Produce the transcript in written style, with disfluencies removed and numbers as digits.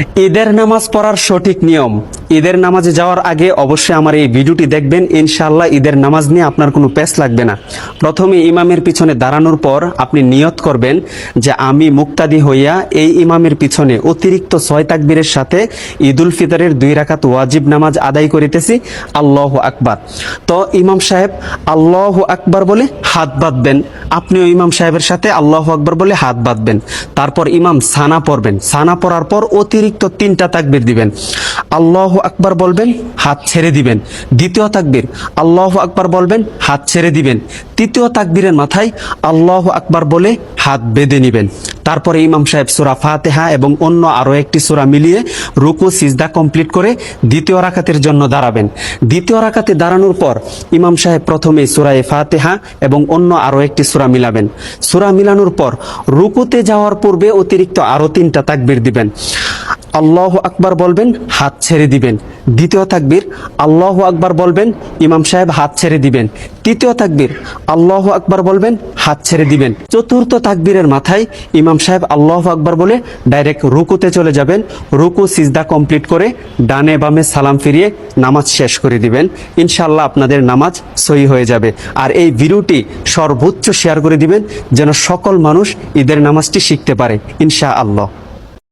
ঈদের নামাজ পড়ার সঠিক নিয়ম। ঈদের নামাজে যাওয়ার আগে অবশ্যই আমার এই ভিডিওটি দেখবেন, ইনশাআল্লাহ ঈদের নামাজ নিয়ে আপনার কোনো পেচ লাগবে না। প্রথমে ইমামের পিছনে দাঁড়ানোর পর আপনি নিয়ত করবেন যে আমি মুক্তাদি হইয়া এই ইমামের পিছনে অতিরিক্ত 6 তাকবীরের সাথে ঈদুল ফিতরের 2 রাকাত ওয়াজিব নামাজ আদায় করিতেছি। আল্লাহু আকবার। তো ইমাম সাহেব আল্লাহু আকবার বলে হাত বাঁধবেন, আপনিও ইমাম সাহেবের সাথে আল্লাহু আকবার বলে হাত বাঁধবেন। তারপর ইমাম সানা পড়বেন, সানা পড়ার পর অতিরিক্ত 3টা তাকবীর দিবেন। আল্লাহু আকবার বলবেন, হাত ছেড়ে দিবেন। দ্বিতীয় তাকবীর আল্লাহু আকবার বলবেন, হাত ছেড়ে দিবেন। তৃতীয় তাকবীরের মাথায় আল্লাহু আকবার বলে হাত বেঁধে নেবেন। তারপরে ইমাম সাহেব সূরা ফাতিহা এবং অন্য আরো একটি সূরা মিলিয়ে রুকু সিজদা কমপ্লিট করে দ্বিতীয় রাকাতের জন্য দাঁড়াবেন। দ্বিতীয় রাকাতে দাঁড়ানোর পর ইমাম সাহেব প্রথমে সূরা ফাতিহা এবং অন্য আরো একটি সূরা মিলাবেন। সূরা মিলানোর পর রুকুতে যাওয়ার পূর্বে অতিরিক্ত আরো 3টা তাকবীর দিবেন। আল্লাহু আকবার বলবেন, হাত ছেড়ে দিবেন। দ্বিতীয় তাকবীর আল্লাহু আকবার বলবেন, ইমাম সাহেব হাত ছেড়ে দিবেন। তৃতীয় তাকবীর আল্লাহু আকবার বলবেন, হাত ছেড়ে দিবেন। চতুর্থ তাকবীরের মাথায় ইমাম সাহেব আল্লাহু আকবার বলে ডাইরেক্ট রুকুতে চলে যাবেন। রুকু সিজদা কমপ্লিট করে ডানে বামে সালাম ফিরিয়ে নামাজ শেষ করে দিবেন। ইনশাআল্লাহ আপনাদের নামাজ সহি হয়ে যাবে। আর এই ভিডিওটি সর্বোচ্চ শেয়ার করে দিবেন যেন সকল মানুষ ঈদের নামাজটি শিখতে পারে ইনশাআল্লাহ।